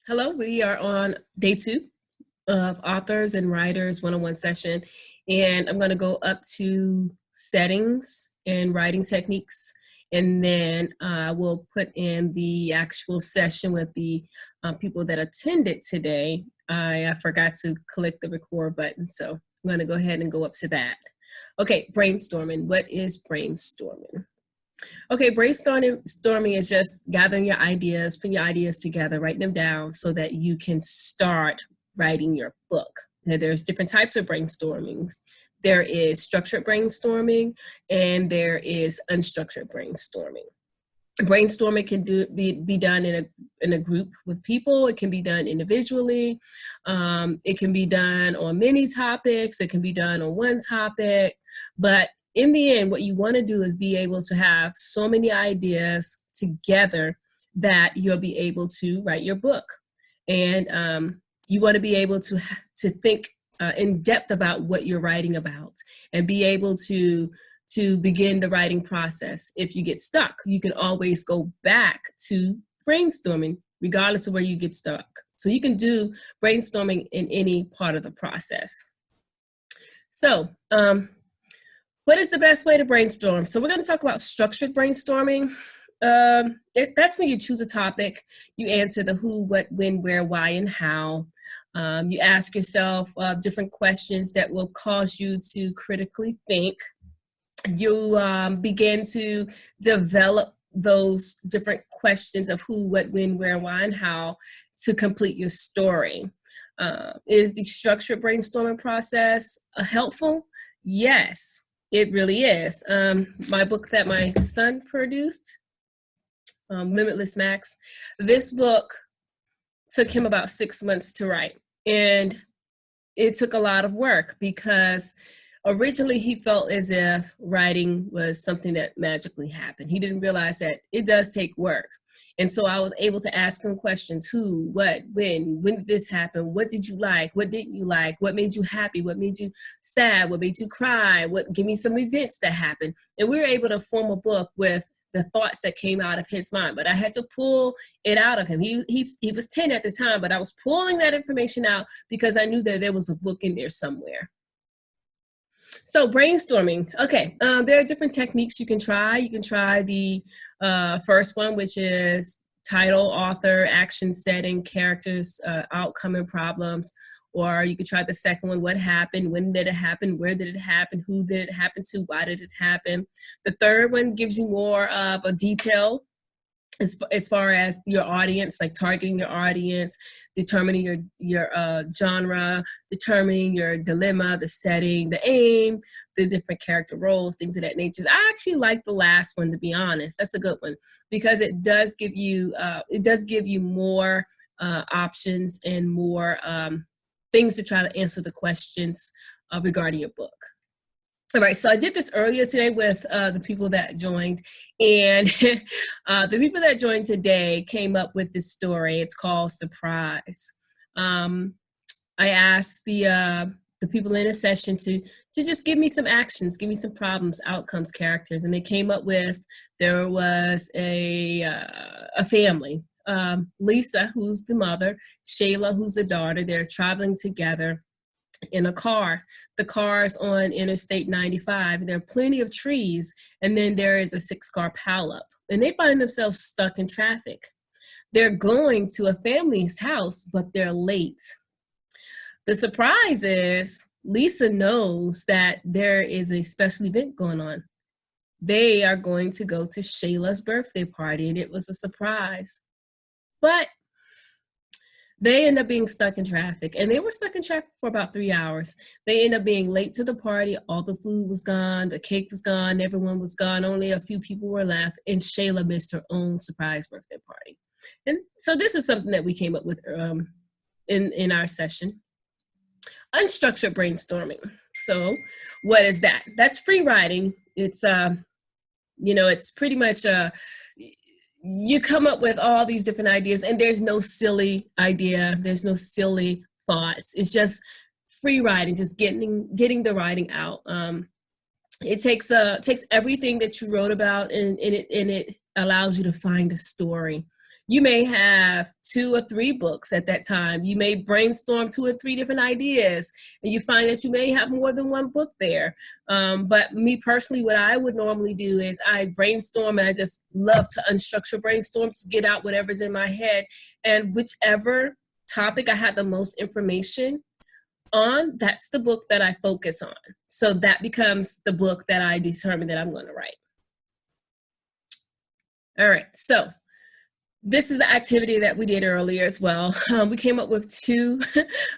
Hello, we are on day 2 of Authors and Writers One-on-One session, and I'm going to go up to settings and writing techniques, and then we'll put in the actual session with the people that attended today. I forgot to click the record button, so I'm going to go ahead and go up to that. Okay, brainstorming. What is brainstorming? Okay, brainstorming is just gathering your ideas, putting your ideas together, writing them down so that you can start writing your book. Now, there's different types of brainstorming. There is structured brainstorming and there is unstructured brainstorming. Brainstorming can be done in a group with people. It can be done individually. It can be done on many topics. It can be done on one topic. But in the end, what you want to do is be able to have so many ideas together that you'll be able to write your book. And you want to be able to think in depth about what you're writing about and be able to begin the writing process. If you get stuck, you can always go back to brainstorming, regardless of where you get stuck. So you can do brainstorming in any part of the process. So what is the best way to brainstorm? So we're going to talk about structured brainstorming. That's when you choose a topic, you answer the who, what, when, where, why, and how. You ask yourself different questions that will cause you to critically think. You begin to develop those different questions of who, what, when, where, why, and how to complete your story. Is the structured brainstorming process helpful? Yes, it really is. My book that my son produced, Limitless Max, this book took him about 6 months to write. And it took a lot of work because originally he felt as if writing was something that magically happened. He didn't realize that it does take work. And so I was able to ask him questions: who, what, when did this happen? What did you like? What didn't you like? What made you happy? What made you sad? What made you cry? Give me some events that happened. And we were able to form a book with the thoughts that came out of his mind, but I had to pull it out of him. He was 10 at the time, but I was pulling that information out because I knew that there was a book in there somewhere. So brainstorming. Okay, there are different techniques you can try. You can try the first one, which is title, author, action, setting, characters, outcome, and problems. Or you could try the second one: what happened, when did it happen, where did it happen, who did it happen to, why did it happen. The third one gives you more of a detail as far as your audience, like targeting your audience, determining your genre, determining your dilemma, the setting, the aim, the different character roles, things of that nature. I actually like the last one, to be honest. That's a good one because it does give you more options and more things to try to answer the questions regarding your book. All right, so I did this earlier today with the people that joined, and the people that joined today came up with this story. It's called Surprise. I asked the people in a session to just give me some actions, give me some problems, outcomes, characters, and they came up with, there was a family. Lisa, who's the mother, Shayla, who's the daughter. They're traveling together in a car. The car is on Interstate 95. There are plenty of trees, and then there is a 6-car pileup, and they find themselves stuck in traffic. They're going to a family's house, but they're late. The surprise is Lisa knows that there is a special event going on. They are going to go to Shayla's birthday party, and it was a surprise. But they end up being stuck in traffic, and they were stuck in traffic for about 3 hours. They end up being late to the party. All the food was gone. The cake was gone. Everyone was gone. Only a few people were left, and Shayla missed her own surprise birthday party. And so this is something that we came up with in our session. Unstructured brainstorming. So what is that? That's free writing. It's, it's pretty much you come up with all these different ideas, and there's no silly idea. There's no silly thoughts. It's just free writing, just getting the writing out. It takes everything that you wrote about, and it allows you to find a story. You may have 2 or 3 books at that time. You may brainstorm 2 or 3 different ideas, and you find that you may have more than one book there. But me personally, what I would normally do is I brainstorm, and I just love to unstructure brainstorms, get out whatever's in my head, and whichever topic I had the most information on, that's the book that I focus on. So that becomes the book that I determine that I'm going to write. All right, so this is the activity that we did earlier as well. We came up with 2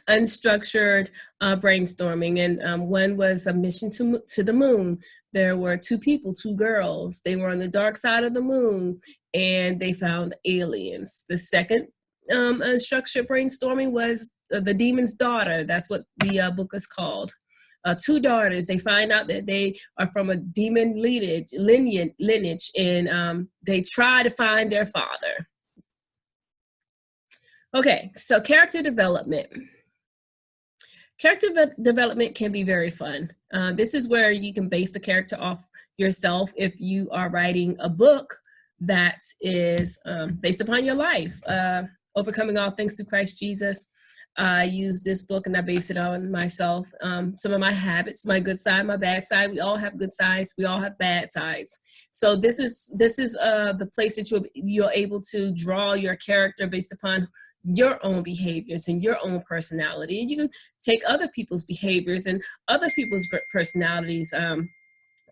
unstructured brainstorming, and one was a mission to the moon. There were 2 people, 2 girls. They were on the dark side of the moon, and they found aliens. The second unstructured brainstorming was The Demon's Daughter. That's what the book is called. 2 daughters, they find out that they are from a demon lineage, and they try to find their father. Okay, so character development. Character development can be very fun. This is where you can base the character off yourself if you are writing a book that is based upon your life. Overcoming All Things Through Christ Jesus. I use this book and I base it on myself. Some of my habits, my good side, my bad side. We all have good sides. We all have bad sides. So this is the place that you're able to draw your character based upon your own behaviors and your own personality. And you can take other people's behaviors and other people's personalities.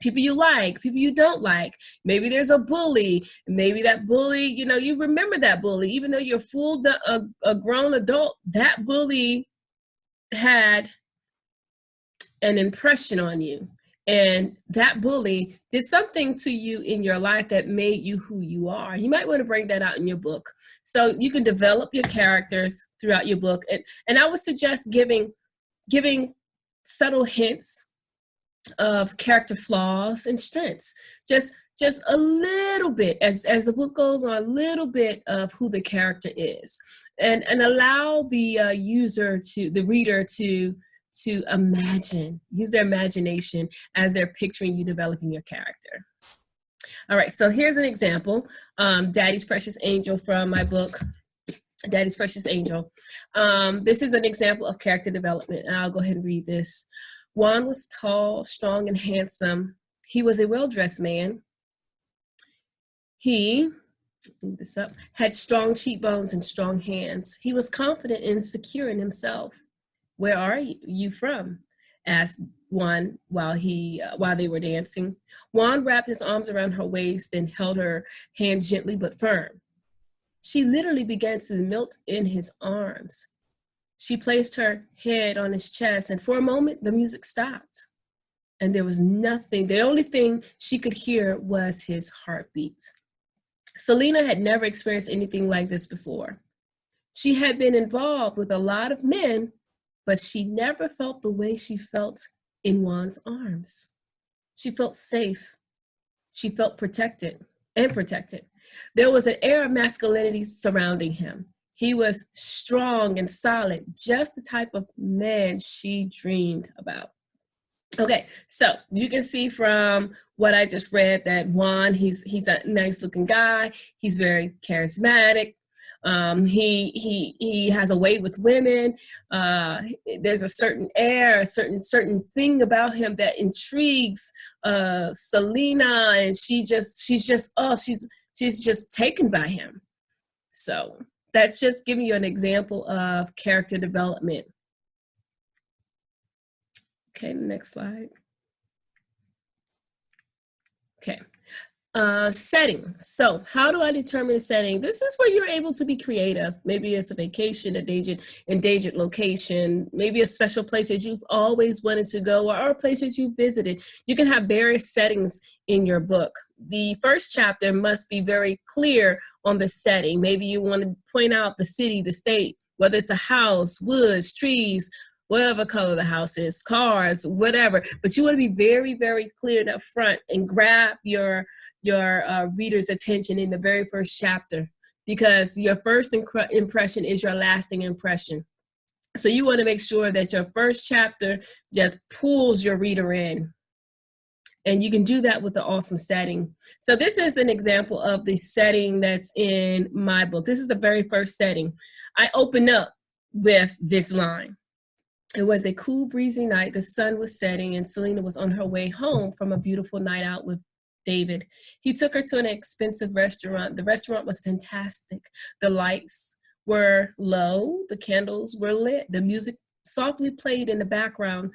People you like, people you don't like. Maybe there's a bully. Maybe that bully, you remember that bully. Even though you're a grown adult, that bully had an impression on you. And that bully did something to you in your life that made you who you are. You might want to bring that out in your book. So you can develop your characters throughout your book. And I would suggest giving subtle hints of character flaws and strengths. Just a little bit, as the book goes on, a little bit of who the character is. And allow the reader to imagine, use their imagination as they're picturing you developing your character. All right, so here's an example. Daddy's Precious Angel from my book, Daddy's Precious Angel. This is an example of character development, and I'll go ahead and read this. Juan was tall, strong, and handsome. He was a well-dressed man. He, move this up, had strong cheekbones and strong hands. He was confident and secure in himself. "Where are you from?" asked Juan while they were dancing. Juan wrapped his arms around her waist and held her hand gently but firm. She literally began to melt in his arms. She placed her head on his chest, and for a moment, the music stopped. And there was nothing. The only thing she could hear was his heartbeat. Selena had never experienced anything like this before. She had been involved with a lot of men, but she never felt the way she felt in Juan's arms. She felt safe. She felt protected. There was an air of masculinity surrounding him. He was strong and solid, just the type of man she dreamed about. Okay, so you can see from what I just read that Juan, he's a nice looking guy. He's very charismatic. He has a way with women. There's a certain air, a certain thing about him that intrigues Selena, and she's just taken by him. So that's just giving you an example of character development. Okay, next slide. Okay. Setting. So how do I determine a setting? This is where you're able to be creative. Maybe it's a vacation, endangered location, maybe a special place that you've always wanted to go, or a place that you visited. You can have various settings in your book. The first chapter must be very clear on the setting. Maybe you want to point out the city, the state, whether it's a house, woods, trees, whatever color the house is, cars, whatever. But you want to be very, very clear up front and grab your reader's attention in the very first chapter, because your first impression is your lasting impression. So you want to make sure that your first chapter just pulls your reader in. And you can do that with the awesome setting. So this is an example of the setting that's in my book. This is the very first setting. I open up with this line. It was a cool, breezy night. The sun was setting, and Selena was on her way home from a beautiful night out with David. He took her to an expensive restaurant. The restaurant was fantastic. The lights were low, the candles were lit, the music softly played in the background.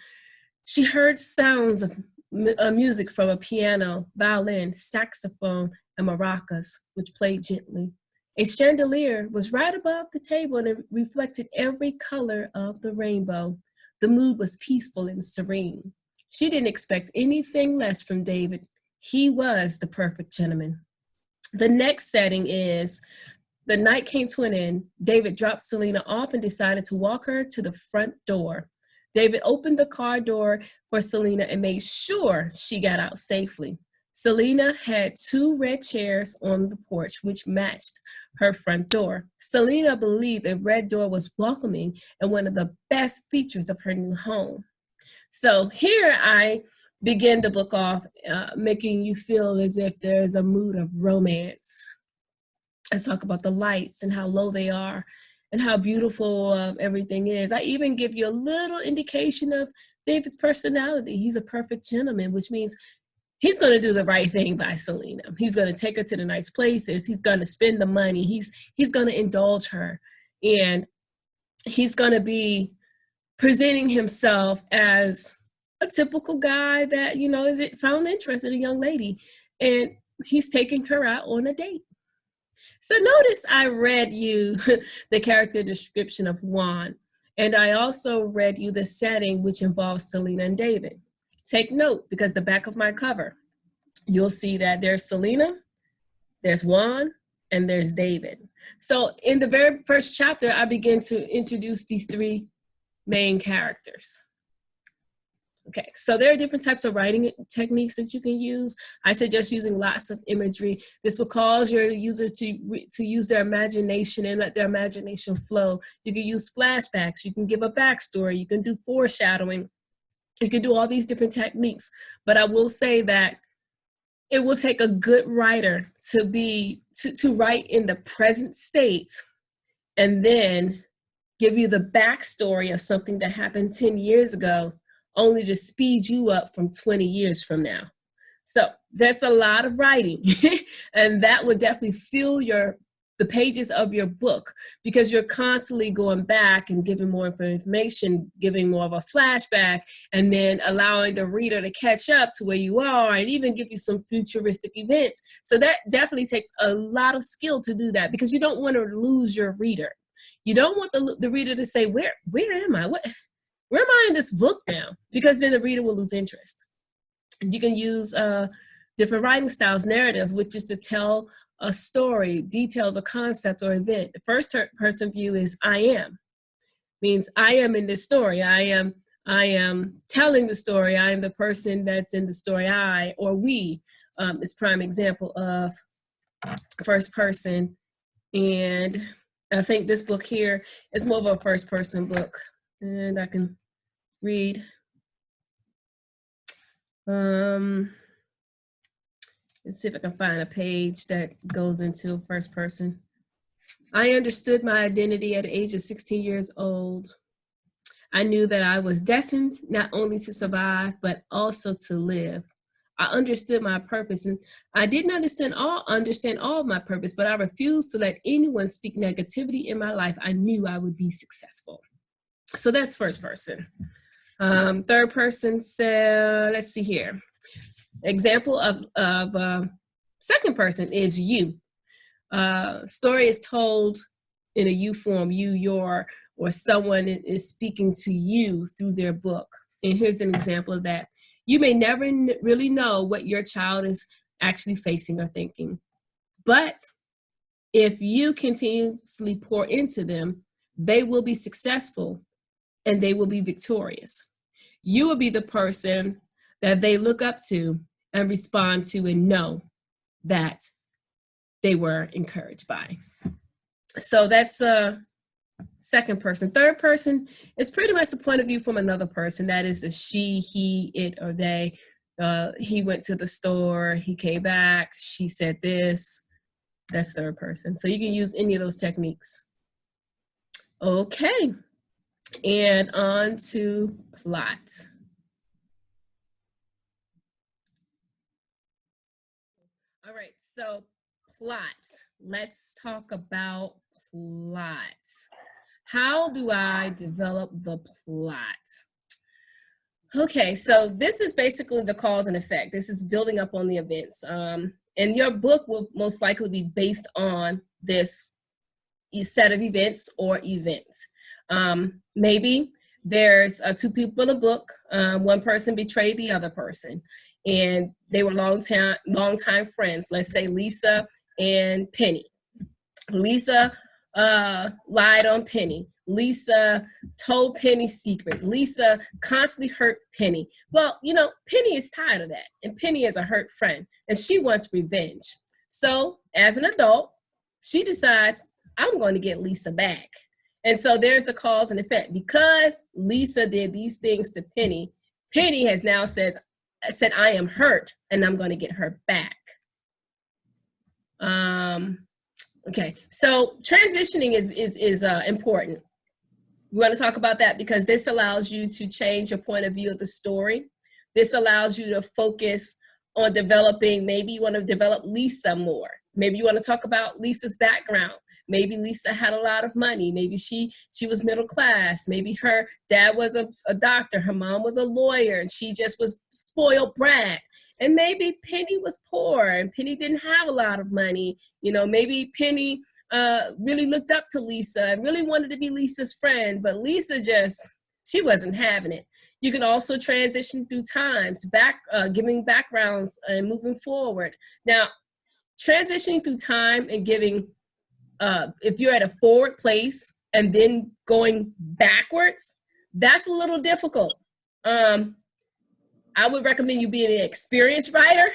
She heard sounds of music from a piano, violin, saxophone, and maracas, which played gently. A chandelier was right above the table and it reflected every color of the rainbow. The mood was peaceful and serene. She didn't expect anything less from David. He was the perfect gentleman. The next setting is the night came to an end. David dropped Selena off and decided to walk her to the front door. David opened the car door for Selena and made sure she got out safely. Selena had 2 red chairs on the porch, which matched her front door. Selena believed a red door was welcoming and one of the best features of her new home. So here I begin the book off, making you feel as if there's a mood of romance. I talk about the lights and how low they are and how beautiful everything is. I even give you a little indication of David's personality. He's a perfect gentleman, which means he's going to do the right thing by Selena. He's going to take her to the nice places. He's going to spend the money. He's going to indulge her. And he's going to be presenting himself as a typical guy that, found interest in a young lady. And he's taking her out on a date. So notice I read you the character description of Juan, and I also read you the setting which involves Selena and David. Take note, because the back of my cover, you'll see that there's Selena, there's Juan, and there's David. So in the very first chapter, I begin to introduce these 3 main characters. Okay, so there are different types of writing techniques that you can use. I suggest using lots of imagery. This will cause your user to use their imagination and let their imagination flow. You can use flashbacks. You can give a backstory. You can do foreshadowing. You can do all these different techniques. But I will say that it will take a good writer to write in the present state and then give you the backstory of something that happened 10 years ago, only to speed you up from 20 years from now. So there's a lot of writing and that would definitely fill the pages of your book, because you're constantly going back and giving more information, giving more of a flashback, and then allowing the reader to catch up to where you are and even give you some futuristic events. So that definitely takes a lot of skill to do that, because you don't want to lose your reader. You don't want the reader to say, where am I? Where am I in this book now? Because then the reader will lose interest. You can use different writing styles, narratives, which is to tell a story, details, a concept or event. The first person view is I am. Means I am in this story. I am telling the story. I am the person that's in the story. I or we is prime example of first person. And I think this book here is more of a first person book. And I can read. Let's see if I can find a page that goes into first person. I understood my identity at the age of 16 years old. I knew that I was destined not only to survive, but also to live. I understood my purpose, and I didn't understand all of my purpose, but I refused to let anyone speak negativity in my life. I knew I would be successful. So that's first person. Third person, so let's see here. Example of second person is you. Story is told in a you form, you, your, or someone is speaking to you through their book. And here's an example of that. You may never really know what your child is actually facing or thinking. But if you continuously pour into them, they will be successful and they will be victorious. You will be the person that they look up to and respond to and know that they were encouraged by. So that's a second person. Third person is pretty much the point of view from another person. That is the she, he, it, or they. He went to the store, he came back, she said this. That's third person. So you can use any of those techniques. Okay, and on to plot. All right, so plot. Let's talk about plot. How do I develop the plot? Okay, so this is basically the cause and effect. This is building up on the events. And your book will most likely be based on this set of events or events. Maybe there's two people in a book. One person betrayed the other person, and they were long time friends. Let's say Lisa and Penny. Lisa lied on Penny. Lisa told Penny's secret. Lisa constantly hurt Penny. Well, you know, Penny is tired of that, and Penny is a hurt friend, and she wants revenge. So as an adult, she decides, I'm going to get Lisa back. And so there's the cause and effect. Because Lisa did these things to Penny, Penny has now said, I am hurt, and I'm going to get her back. Okay, so transitioning is important. We want to talk about that because this allows you to change your point of view of the story. This allows you to focus on developing, maybe you want to develop Lisa more. Maybe you want to talk about Lisa's background. Maybe Lisa had a lot of money. Maybe she was middle class. Maybe her dad was a doctor. Her mom was a lawyer, and she just was spoiled brat. And maybe Penny was poor, and Penny didn't have a lot of money. You know, maybe Penny really looked up to Lisa and really wanted to be Lisa's friend, but Lisa she wasn't having it. You can also transition through times, giving backgrounds and moving forward. Now, transitioning through time and giving, if you're at a forward place and then going backwards, that's a little difficult. I would recommend you being an experienced writer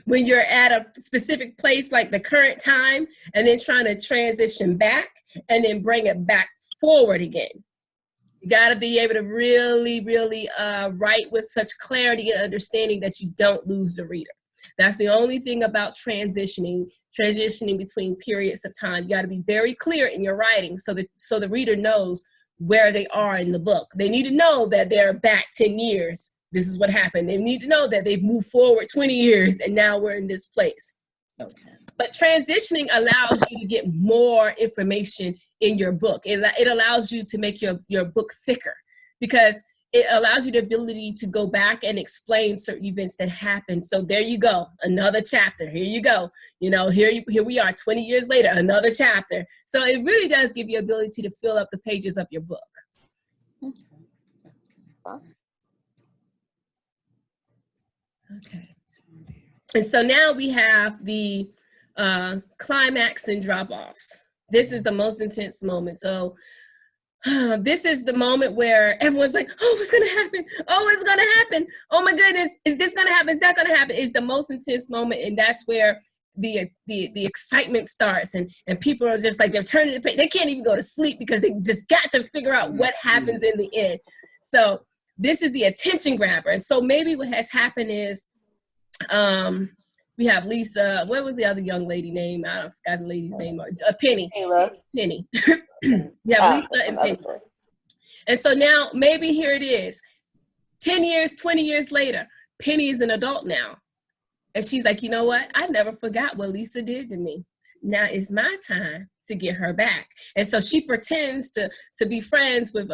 when you're at a specific place like the current time, and then trying to transition back and then bring it back forward again. You got to be able to really, really write with such clarity and understanding that you don't lose the reader. That's the only thing about transitioning between periods of time. You got to be very clear in your writing so the reader knows where they are in the book. They need to know that they're back 10 years. This is what happened. They need to know that they've moved forward 20 years and now we're in this place. Okay. But transitioning allows you to get more information in your book. It allows you to make your book thicker because it allows you the ability to go back and explain certain events that happened. So there you go, another chapter. Here you go. You know, here we are 20 years later, another chapter. So it really does give you the ability to fill up the pages of your book. Okay. And so now we have the climax and drop-offs. This is the most intense moment. So this is the moment where everyone's like, oh, what's going to happen? Oh, it's going to happen. Oh my goodness, is this going to happen? Is that going to happen? It's the most intense moment. And that's where the excitement starts, and people are just like, they're turning the page. They can't even go to sleep because they just got to figure out what happens in the end. So this is the attention grabber. And so maybe what has happened is we have Lisa. What was the other young lady name? I forgot the lady's name. Penny. Penny. We have Lisa and Penny. And so now maybe here it is. 10 years, 20 years later, Penny is an adult now. And she's like, you know what? I never forgot what Lisa did to me. Now it's my time to get her back. And so she pretends to be friends with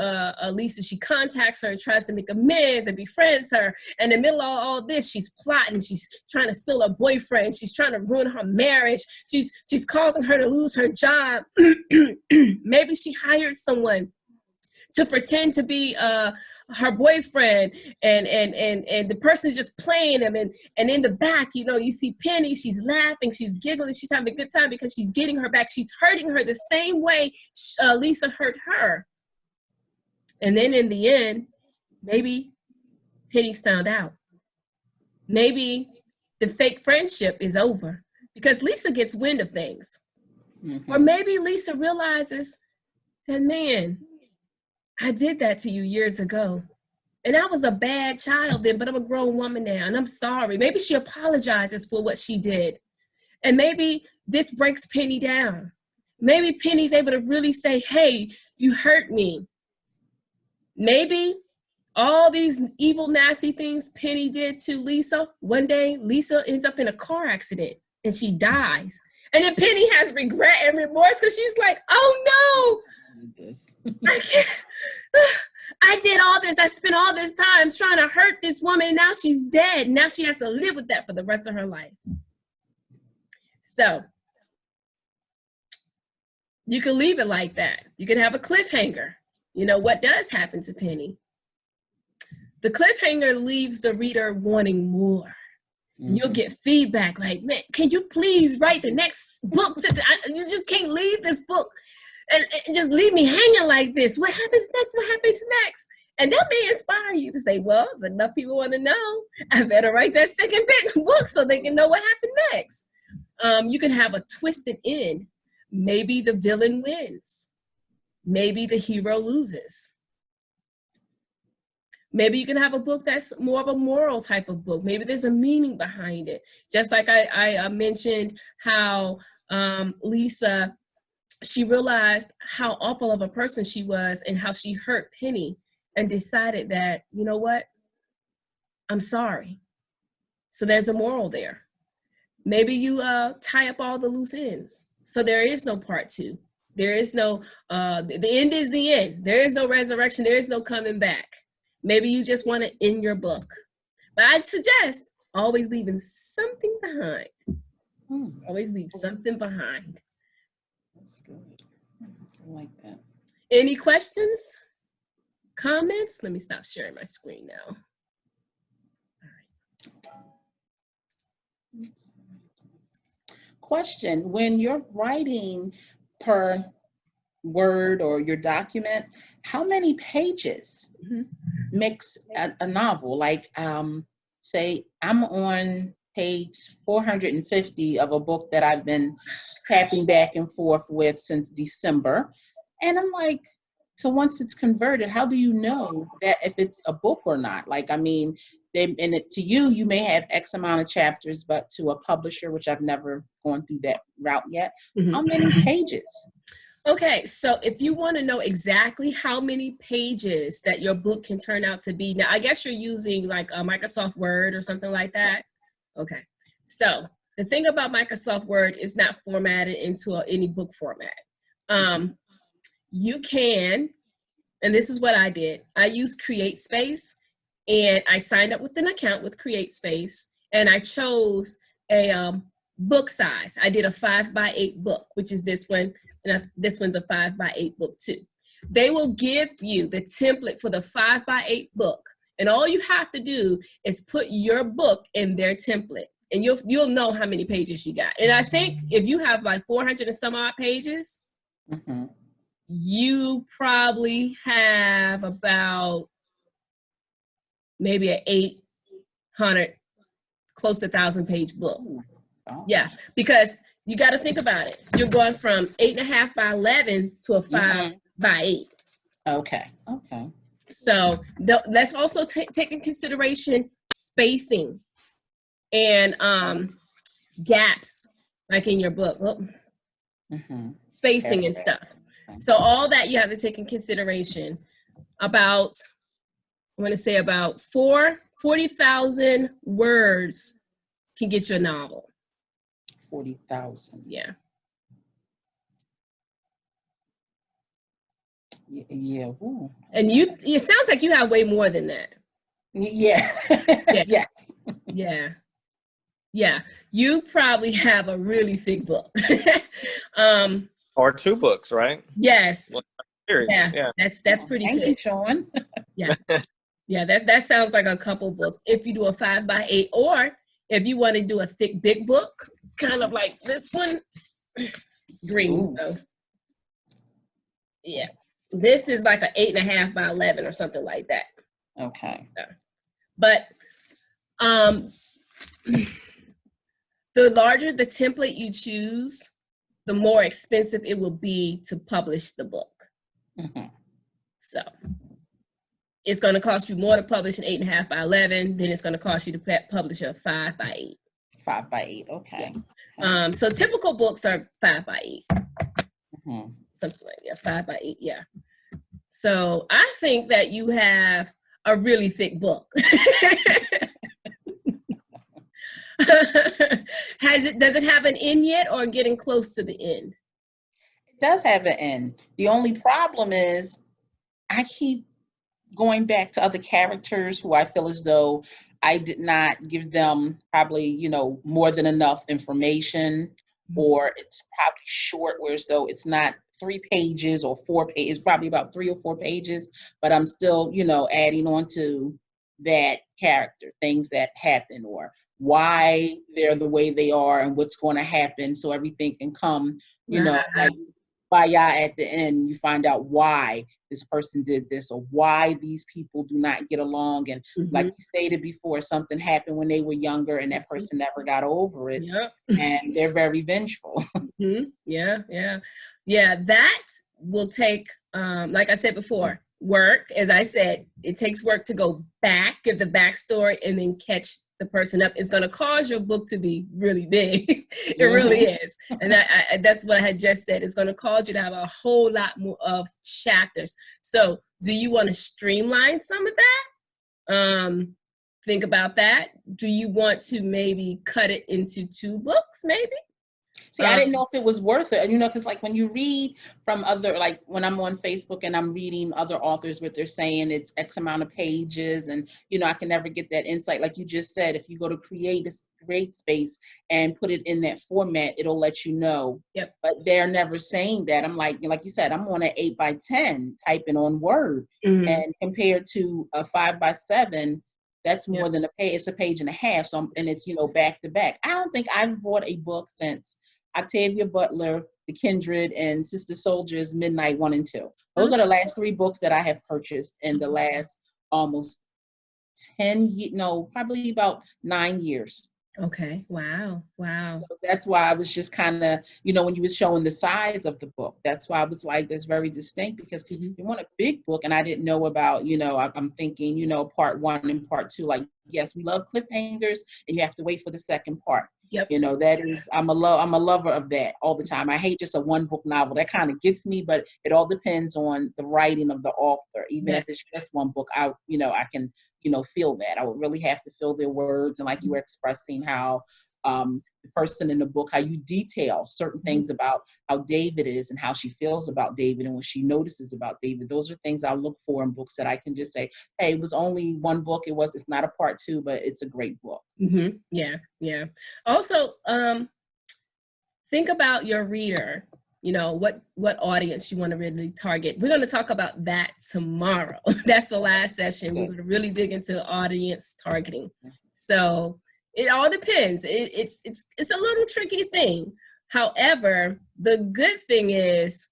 Lisa. She contacts her and tries to make amends and befriends her. And in the middle of all this, she's plotting. She's trying to steal her boyfriend. She's trying to ruin her marriage. She's causing her to lose her job. Maybe she hired someone to pretend to be her boyfriend, and the person is just playing him, and in the back, you know, you see Penny, she's laughing, she's giggling, she's having a good time because she's getting her back. She's hurting her the same way Lisa hurt her. And then in the end, maybe Penny's found out. Maybe the fake friendship is over because Lisa gets wind of things. Mm-hmm. Or maybe Lisa realizes that, man, I did that to you years ago, And I was a bad child then, but I'm a grown woman now, and I'm sorry. Maybe she apologizes for what she did. And maybe this breaks Penny down. Maybe Penny's able to really say, hey, you hurt me. Maybe all these evil, nasty things Penny did to Lisa, one day Lisa ends up in a car accident and she dies. And then Penny has regret and remorse because she's like, oh no, I can't. I did all this. I spent all this time trying to hurt this woman, and now she's dead. Now she has to live with that for the rest of her life. So you can leave it like that. You can have a cliffhanger. You know, what does happen to Penny? The cliffhanger leaves the reader wanting more. Mm-hmm. You'll get feedback like, man, can you please write the next book? You just can't leave this book and just leave me hanging like this. What happens next? What happens next? And that may inspire you to say, well, if enough people want to know, I better write that second book so they can know what happened next. You can have a twisted end. Maybe the villain wins. Maybe the hero loses. Maybe you can have a book that's more of a moral type of book. Maybe there's a meaning behind it. Just like I mentioned how Lisa, she realized how awful of a person she was and how she hurt Penny and decided that, you know what, I'm sorry. So there's a moral there. Maybe you tie up all the loose ends. So there is no part two. There is no, the end is the end. There is no resurrection. There is no coming back. Maybe you just want to end your book. But I suggest always leaving something behind. Always leave something behind. That's good. I like that. Any questions? Comments? Let me stop sharing my screen now. All right. Question, when you're writing per word or your document, how many pages makes a novel? Like, say I'm on page 450 of a book that I've been tapping back and forth with since December. And I'm like, so once it's converted, how do you know that if it's a book or not? Like, I mean, to you, you may have X amount of chapters, but to a publisher, which I've never gone through that route yet, how many pages? Okay, so if you want to know exactly how many pages that your book can turn out to be, now I guess you're using like a Microsoft Word or something like that. Okay, so the thing about Microsoft Word is not formatted into any book format. You can, and this is what I did. I used CreateSpace, and I signed up with an account with CreateSpace, and I chose a book size. I did a 5x8 book, which is this one, and this one's a 5x8 book too. They will give you the template for the 5x8 book, and all you have to do is put your book in their template, and you'll know how many pages you got. And I think if you have like 400 and some odd pages, you probably have about maybe an 800, close to 1,000 page book. Yeah, because you got to think about it. You're going from 8.5 by 11 to a 5 by 8. Okay. So let's also take in consideration spacing and gaps, like in your book, spacing and stuff. So all that you have to take in consideration. About, I want to say about 40,000 words can get you a novel. 40,000. Yeah. Yeah. Ooh. And it sounds like you have way more than that. Yeah. Yes. Yeah. You probably have a really thick book. Or 2 books, right? Yes. Yeah. That's pretty Thank you, Sean. Yeah. Yeah, that sounds like a couple books. If you do a 5x8, or if you want to do a thick, big book, kind of like this one, it's green. So yeah, this is like an 8.5 by 11 or something like that. Okay. But the larger the template you choose, the more expensive it will be to publish the book. So it's going to cost you more to publish an 8.5 by 11 than it's going to cost you to publish a 5 by 8. 5 by 8, okay. Yeah. So typical books are 5 by 8. Mm-hmm. Something like that, 5 by 8, yeah. So I think that you have a really thick book. Does it have an end yet, or getting close to the end? It does have an end. The only problem is I keep going back to other characters who I feel as though I did not give them probably, you know, more than enough information, or it's probably short, whereas though it's not 3 pages or 4 pages, it's probably about 3 or 4 pages, but I'm still, you know, adding on to that character, things that happen or why they're the way they are and what's going to happen, so everything can come, you know, like by at the end, you find out why this person did this or why these people do not get along. And like you stated before, something happened when they were younger and that person never got over it. And they're very vengeful. Yeah. That will take, like I said before, work. As I said, it takes work to go back, give the backstory, and then catch the person up. Is going to cause your book to be really big. It really is. And that's what I had just said. It's going to cause you to have a whole lot more of chapters. So do you want to streamline some of that? Think about that. Do you want to maybe cut it into 2 books, maybe? See, I didn't know if it was worth it. You know, because like when you read from other, like when I'm on Facebook and I'm reading other authors, what they're saying, it's X amount of pages. And, you know, I can never get that insight. Like you just said, if you go to create space and put it in that format, it'll let you know. But they're never saying that. I'm like you said, I'm on an 8 by 10 typing on Word. And compared to a 5 by 7, that's more than a page. It's a page and a half. So, and it's, you know, back to back. I don't think I've bought a book since Octavia Butler, The Kindred, and Sister Soldier's Midnight 1 and 2. Those are the last 3 books that I have purchased in the last almost 10 years, no, probably about 9 years. Okay. Wow. So that's why I was just kind of, you know, when you were showing the size of the book, that's why I was like, that's very distinct, because you want a big book. And I didn't know about, you know, I'm thinking, you know, part 1 and part 2, like, yes, we love cliffhangers and you have to wait for the second part. You know, that is, I'm a lover of that all the time. I hate just a 1-book novel. That kind of gets me, but it all depends on the writing of the author. Even if it's just 1 book, I can, you know, feel that. I would really have to feel their words. And like you were expressing how the person in the book, how you detail certain things about how David is and how she feels about David and what she notices about David. Those are things I look for in books that I can just say, hey, it was only 1 book. It's not a part 2, but it's a great book. Yeah. Also, think about your reader. You know, what audience you want to really target. We're going to talk about that tomorrow. That's the last session. We're going to really dig into audience targeting. So it all depends. It's a little tricky thing. However, the good thing is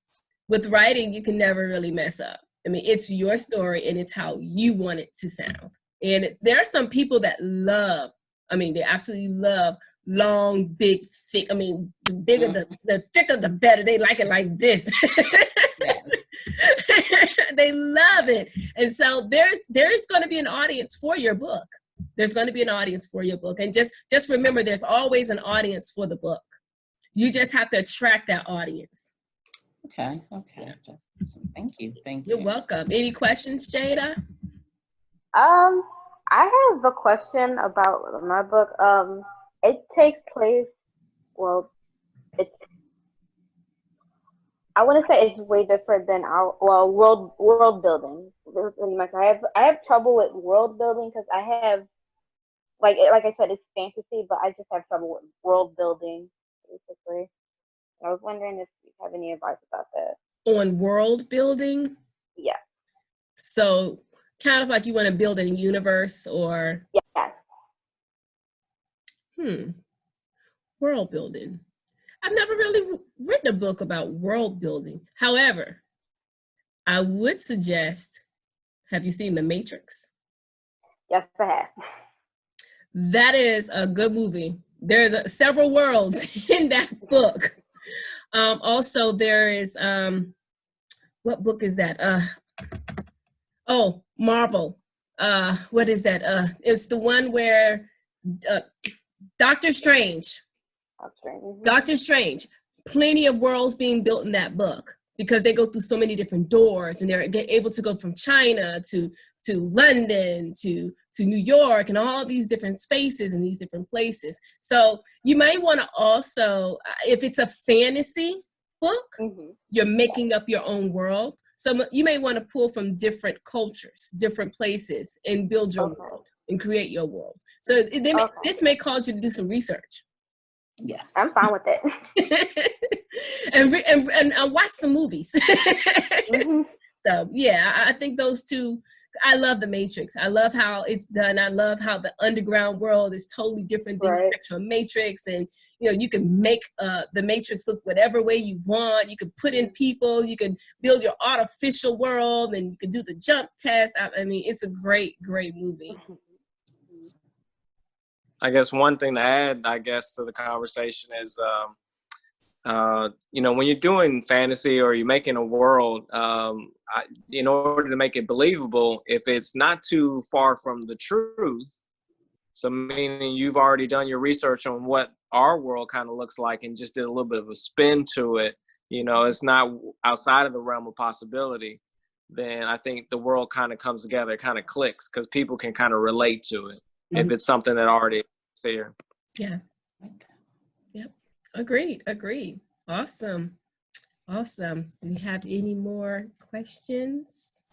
with writing, you can never really mess up. I mean, it's your story and it's how you want it to sound. And there are some people that they absolutely love long, big, thick. I mean, the bigger, the thicker, the better. They like it like this. They love it. And so there's going to be an audience for your book. There's going to be an audience for your book. And just remember, there's always an audience for the book. You just have to attract that audience. Okay. Thank you. You're welcome. Any questions, Jada? I have a question about my book. It takes place, I want to say it's way different than our world building. Pretty much, I have trouble with world building because I have like I said, it's fantasy, but I just have trouble with world building basically. I was wondering if you have any advice about that. On world building? Yeah. So kind of like you want to build a universe or? Yeah. World building. I've never really written a book about world building. However, I would suggest, have you seen The Matrix? Yes, I have. That is a good movie. There's several worlds in that book. Also, there is, what book is that? Marvel. What is that? It's the one where Doctor Strange. Doctor Strange. Plenty of worlds being built in that book because they go through so many different doors, and they're able to go from China to London to New York and all these different spaces and these different places. So you might want to also, if it's a fantasy book, you're making up your own world. So you may want to pull from different cultures, different places, and build your world and create your world. So this may cause you to do some research. Yes, I'm fine with it. and watch some movies. So yeah, I think those two. I love The Matrix. I love how it's done. I love how the underground world is totally different than the actual Matrix, and you can make the Matrix look whatever way you want. You can put in people. You can build your artificial world, and you can do the jump test. I mean, it's a great movie. I guess one thing to add, to the conversation is, when you're doing fantasy or you're making a world, in order to make it believable, if it's not too far from the truth, so meaning you've already done your research on what our world kind of looks like and just did a little bit of a spin to it, it's not outside of the realm of possibility, then I think the world kind of comes together, kind of clicks, because people can kind of relate to it if it's something that already is there. Yeah. Yep. Agreed. Awesome. Do we have any more questions?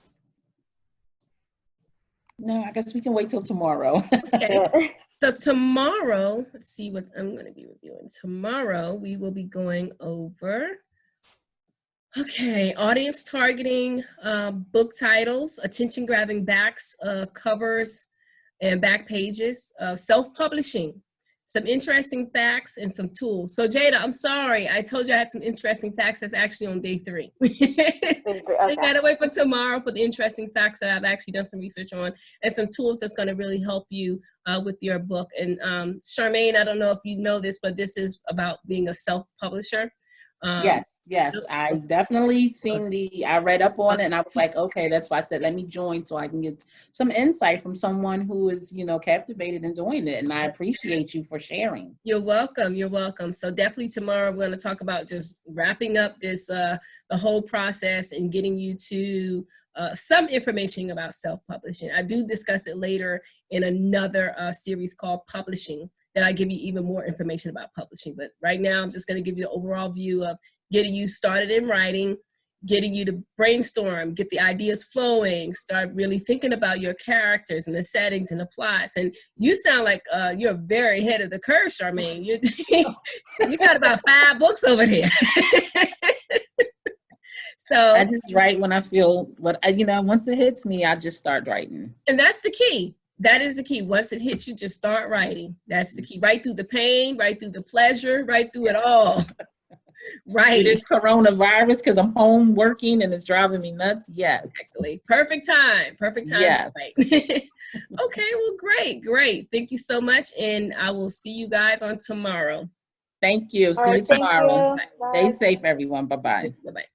No, I guess we can wait till tomorrow. Okay. So tomorrow, let's see what I'm going to be reviewing. Tomorrow, we will be going over, audience targeting, book titles, attention-grabbing backs, covers, and back pages, self-publishing, some interesting facts, and some tools. So Jada, I'm sorry, I told you I had some interesting facts. That's actually on day 3. I gotta wait for tomorrow for the interesting facts that I've actually done some research on, and some tools that's gonna really help you with your book. And Charmaine, I don't know if you know this, but this is about being a self-publisher. Yes, I definitely I read up on it, and I was like, okay, that's why I said, let me join so I can get some insight from someone who is, captivated in doing it. And I appreciate you for sharing. You're welcome. So definitely tomorrow we're going to talk about just wrapping up this, the whole process and getting you to some information about self-publishing. I do discuss it later in another series called Publishing, that I give you even more information about publishing. But right now, I'm just going to give you the overall view of getting you started in writing, getting you to brainstorm, get the ideas flowing, start really thinking about your characters and the settings and the plots. And you sound like you're very ahead of the curve, Charmaine. You got about 5 books over there. So I just write when I feel once it hits me, I just start writing. And that's the key. That is the key. Once it hits you, just start writing. That's the key. Right through the pain, right through the pleasure, right through it all. Right. This coronavirus, because I'm home working and it's driving me nuts. Yes. Exactly. Perfect time. Yes. Okay. Well, great. Thank you so much. And I will see you guys on tomorrow. Thank you. See you tomorrow. Stay safe, everyone. Bye-bye. Bye-bye.